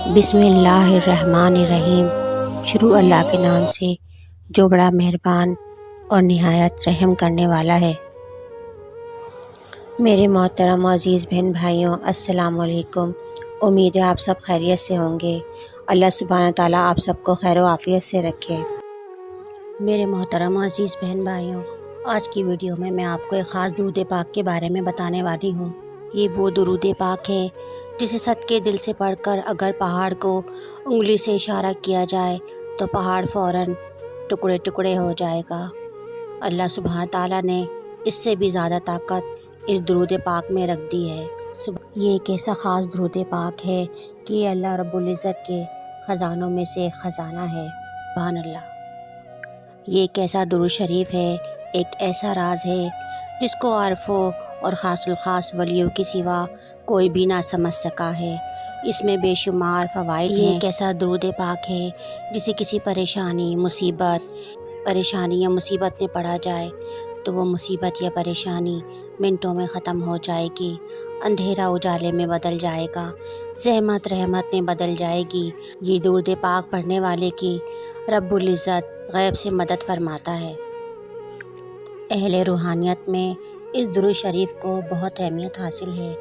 बिस्मिल्लाहिर्रहमानिर्रहीम। शुरू अल्लाह के नाम से जो बड़ा मेहरबान और निहायत रहम करने वाला है। मेरे मोहतरम अज़ीज़ बहन भाइयों, अस्सलाम वालेकुम। उम्मीद है आप सब खैरियत से होंगे। अल्लाह सुब्हानहू तआला आप सबको खैर व आफ़ियत से रखे। मेरे मोहतरम अज़ीज़ बहन भाइयों, आज की वीडियो में मैं आपको एक ख़ास दुरूद पाक के बारे में बताने वाली हूँ। ये वो दुरूद पाक है जिसे सदके दिल से पढ़कर अगर पहाड़ को उंगली से इशारा किया जाए तो पहाड़ फ़ौरन टुकड़े टुकड़े हो जाएगा। अल्लाह सुब्हान ताला ने इससे भी ज़्यादा ताकत इस दुरूद पाक में रख दी है। ये एक ऐसा ख़ास दुरूद पाक है कि अल्लाह रब्बुल इज़्ज़त के ख़जानों में से एक ख़जाना है। सुभान अल्लाह। ये एक ऐसा दुरूद शरीफ है, एक ऐसा राज है जिसको आरफ़ों और ख़ासुल ख़ास वलियों की सिवा कोई भी ना समझ सका है। इसमें बेशुमार फ़वाइद हैं। ये एक ऐसा दुरूद पाक है जिसे किसी परेशानी या मुसीबत में पड़ा जाए तो वो मुसीबत या परेशानी मिनटों में ख़त्म हो जाएगी। अंधेरा उजाले में बदल जाएगा, ज़हमत रहमत में बदल जाएगी। ये दुरूद पाक पढ़ने वाले की रब्बुल इज़्ज़त गैब से मदद फरमाता है। अहले रूहानियत में इस दुरूद शरीफ को बहुत अहमियत हासिल है।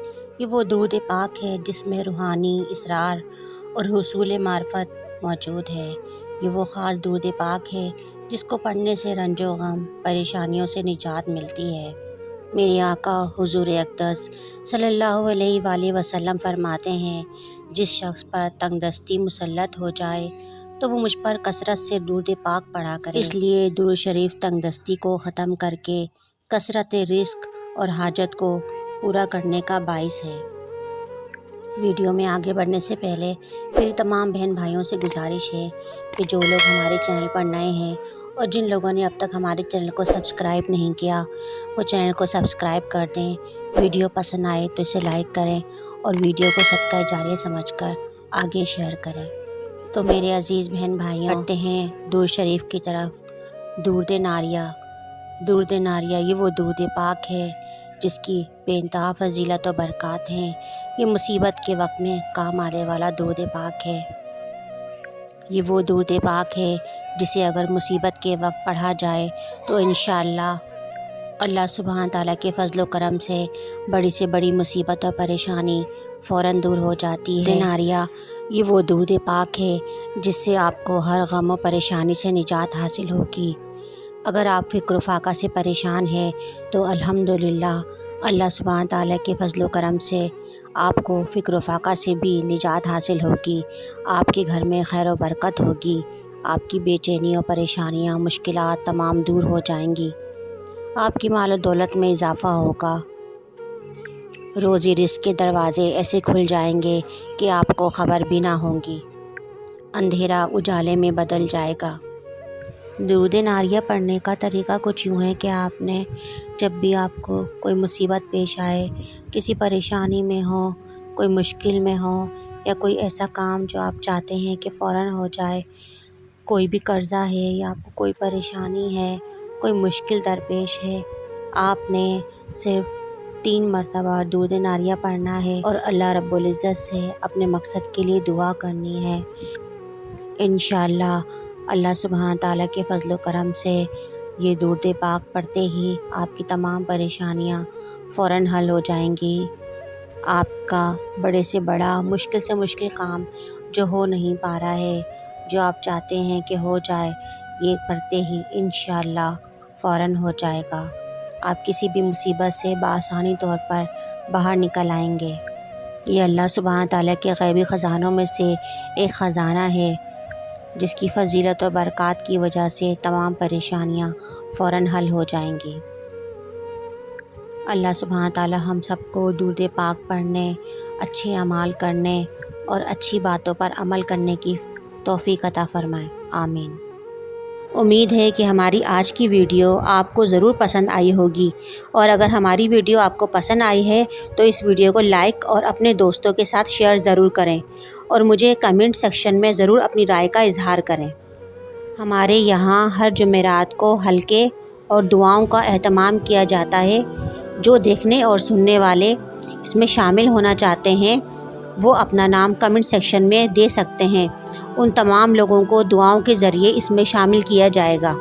ये वो दुरूद पाक है जिसमें रूहानी इसरार और हुसूल मार्फत मौजूद है। ये वो ख़ास दुरूद पाक है जिसको पढ़ने से रंजो गम परेशानियों से निजात मिलती है। मेरे आका हुज़ूर अक़दस सल्लल्लाहु अलैहि वसल्लम फरमाते हैं, जिस शख्स पर तंगदस्ती मुसल्लत हो जाए तो वो मुझ पर कसरत से दुरूद पाक पढ़ा करे। इसलिए दुरूद शरीफ तंगदस्ती को ख़त्म करके कसरत रिज़्क़ और हाजत को पूरा करने का बाइस है। वीडियो में आगे बढ़ने से पहले मेरी तमाम बहन भाइयों से गुजारिश है कि जो लोग हमारे चैनल पर नए हैं और जिन लोगों ने अब तक हमारे चैनल को सब्सक्राइब नहीं किया वो चैनल को सब्सक्राइब कर दें। वीडियो पसंद आए तो इसे लाइक करें और वीडियो को सदका जारिया समझकर आगे शेयर करें। तो मेरे अज़ीज़ बहन भाइयों, बढ़ते हैं दुरूद शरीफ की तरफ। दुरूद नारिया ये वो दुरूद पाक है जिसकी बेइंतहा फजीलत और बरक़ात हैं। ये मुसीबत के वक्त में काम आने वाला दुरूद पाक है। ये वो दुरूद पाक है जिसे अगर मुसीबत के वक्त पढ़ा जाए तो इंशाअल्लाह अल्लाह सुब्हान ताला के फ़ज़्ल व करम से बड़ी मुसीबत और परेशानी फ़ौरन दूर हो जाती है। नारिया ये वो दुरूद पाक है जिससे आपको हर गम व परेशानी से निजात हासिल होगी। अगर आप फ़िक्र फ़ाक़ा से परेशान हैं तो अल्हम्दुलिल्लाह अल्लाह सुब्हान ताला के फ़ज़्ल व करम से आपको फ़िक्र फ़ाक़ा से भी निजात हासिल होगी। आपके घर में खैर व बरकत होगी। आपकी बेचैनी और परेशानियाँ मुश्किलात तमाम दूर हो जाएंगी। आपकी माल और दौलत में इजाफ़ा होगा। रोज़ी रिज़्क़ के दरवाज़े ऐसे खुल जाएंगे कि आपको ख़बर भी ना होगी। अंधेरा उजाले में बदल जाएगा। दुरूद नारिया पढ़ने का तरीका कुछ यूँ है कि आपने जब भी आपको कोई मुसीबत पेश आए, किसी परेशानी में हो, कोई मुश्किल में हो या कोई ऐसा काम जो आप चाहते हैं कि फ़ौरन हो जाए, कोई भी कर्ज़ा है या आपको कोई परेशानी है, कोई मुश्किल दरपेश है, आपने सिर्फ़ 3 मरतबा दुरूद नारिया पढ़ना है और अल्लाह रब्बुल इज़्ज़त से अपने मकसद के लिए दुआ करनी है। इंशाअल्लाह अल्लाह सुब्हान ताला के फ़ज़्ल व करम से ये दुरूद पाक पढ़ते ही आपकी तमाम परेशानियाँ फ़ौरन हल हो जाएंगी। आपका बड़े से बड़ा मुश्किल से मुश्किल काम जो हो नहीं पा रहा है, जो आप चाहते हैं कि हो जाए, ये पढ़ते ही इंशाअल्लाह फ़ौरन हो जाएगा। आप किसी भी मुसीबत से बआसानी तौर पर बाहर निकल आएंगे। ये अल्लाह सुब्हान ताला के गैबी ख़जानों में से एक ख़जाना है जिसकी फजीलत और बरक़ात की वजह से तमाम परेशानियाँ फ़ौरन हल हो जाएंगी। अल्लाह सुब्हान ताला हम सबको दुरूद पाक पढ़ने, अच्छे अमाल करने और अच्छी बातों पर अमल करने की तौफ़ीक़ अता फ़रमाए। आमीन। उम्मीद है कि हमारी आज की वीडियो आपको ज़रूर पसंद आई होगी और अगर हमारी वीडियो आपको पसंद आई है तो इस वीडियो को लाइक और अपने दोस्तों के साथ शेयर ज़रूर करें और मुझे कमेंट सेक्शन में ज़रूर अपनी राय का इज़हार करें। हमारे यहाँ हर जुमेरात को हल्के और दुआओं का एहतमाम किया जाता है। जो देखने और सुनने वाले اس میں شامل ہونا چاہتے ہیں وہ اپنا نام کمنٹ سیکشن میں دے سکتے ہیں۔ ان تمام لوگوں کو دعاؤں کے ذریعے اس میں شامل کیا جائے گا۔